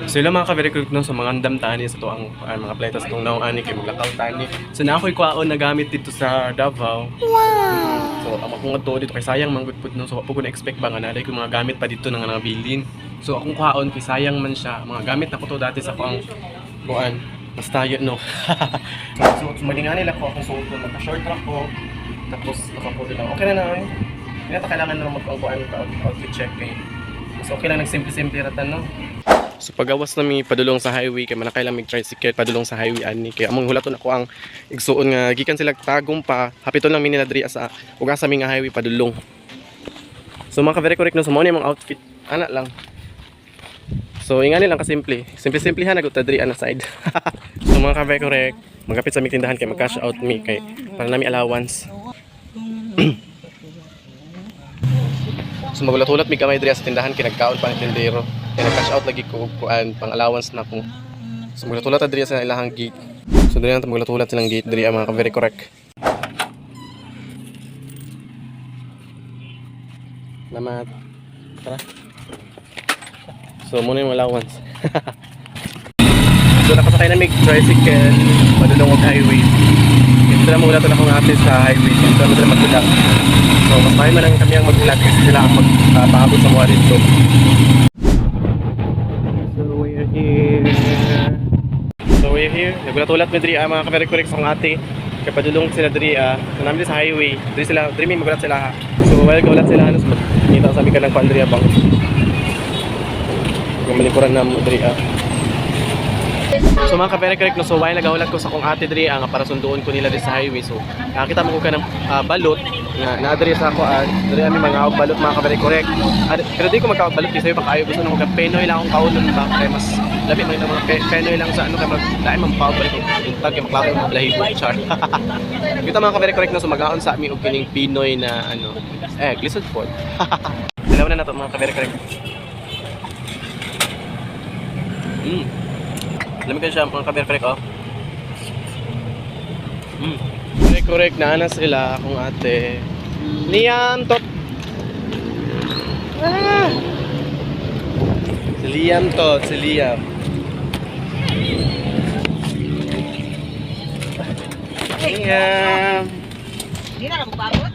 Sila mga ka-very no, sa mga andam tani sa to ang mga playtas itong naong ani kay maglakaw tani. So na ako'y kwaon na gamit dito sa Davao. Wow! So ang akong ato dito kay sayang manggod pud no. So ako na expect ba nga naday ko mga gamit pa dito ng mga bilin. So akong kwaon kay sayang man siya. Mga gamit na ko to dati sa pang kuan. Mas tayo no. So sumalingan nila ko akong suot ko naka-short track ko. Tapos naka-polo lang. Okay na na eh. Hindi na kailangan na magkuan outfit check eh. So okay lang nagsimple-simple ratan no. So pagawas na mi padulong sa highway kay manakay lang mig tricycle padulong sa highway ani kay among hulaton ako ang igsuon nga gikan sila tagong pa hapiton lang mi nila diri sa uga sa mi nga highway padulong. So mga ka-very correct no so mo ni mga outfit ana lang. So ingani lang ka simple. Simple ha nagot diri ana side. So mga ka-very correct magapit sa mi tindahan kay mag-cash out mi kay para nami allowance. So magulat-ulat mi kamay diri sa tindahan kay nagkaon pa ni tindero. Kaya nag-cash out lagi ko kuan pang allowance na ko. So magulat-ulat diri sa ilahang gate. So diri na magulat-ulat silang gate diri ang mga ka-very correct. Salamat. Tara. So muna yung allowance. So nakasakay na mig tricycle padulong og highway. Ito na muna ako ng ate sa highway. Ito na sila magbulag. So mas mahal man lang kami ang magbulag kasi sila ang magpaabot sa mga dito. So we're here. Nagulat-ulat mi diri mga ka-very correct sa ate. Kay padulong sila diri namin sa highway. Diri may magulat sila ha. So while gaulat sila halos magkita sabi ka ng pandri abang. Gumalikuran na mo diri So mga ka-very correct no so while nagaulat ko sa kong ate diri nga para sunduon ko nila diri sa highway. So nakita mo ko kanang balot nga naadiri sa ako diri ami mga balot mga ka-very correct. Pero di ko magkabalot kasi pa kayo gusto nang magka-penoy lang akong kaunon ba kay mas labi man mga penoy lang sa ano kay magdai man paubalik intag kay maklaro mo blahibo char. Kita mga ka-very correct no so mag-aon sa ami og kining Pinoy na ano glisod pod. Dalawa na nato mga ka-very correct. Lamig ka siya mga ka-very correct oh. Very correct na ana sila akong ate. Liam tot. Si Liam to, si Liam. Liam. Hindi na magpabot.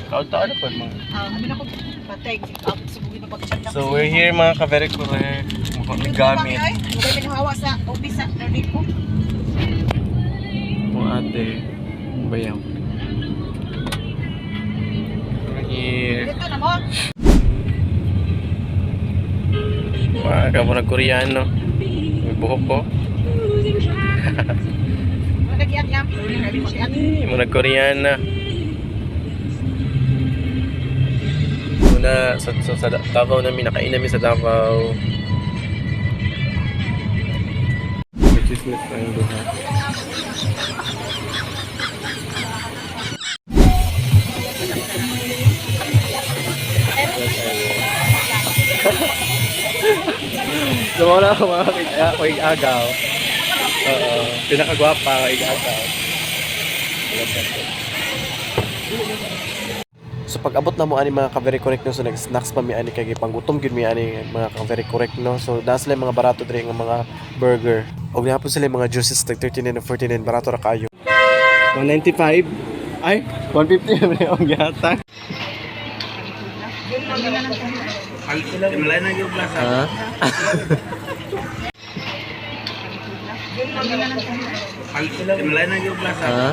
Kaunta ano po mga. Kami na ko patay. Subukin na pagkakanta. So we're here mga ka-very correct. Mukhang gamit. Mukha pinahawa sa office sa Nardiko. Kung ate. Bayaw. We're here. Dito na mo. Mga murag Koreano. May buhok ko. Nag-iyak-iyak. Murag Koreana. Una sa Davao namin nakain namin sa Davao. Chismis pa yung duha. Lumala ako mga agaw. Oo. Pinakagwapa ang agaw. So pag abot na mo ani mga ka-very correct no so nag-snacks pa mi ani kay panggutom gyud mi ani mga ka-very correct no so naa sila mga barato diri nga mga burger og nahapon sila mga juices tag 39 and 49 barato ra kayo 195 ay 150 ang yata Malay na yung plaza. ha Malay na yung plaza. ha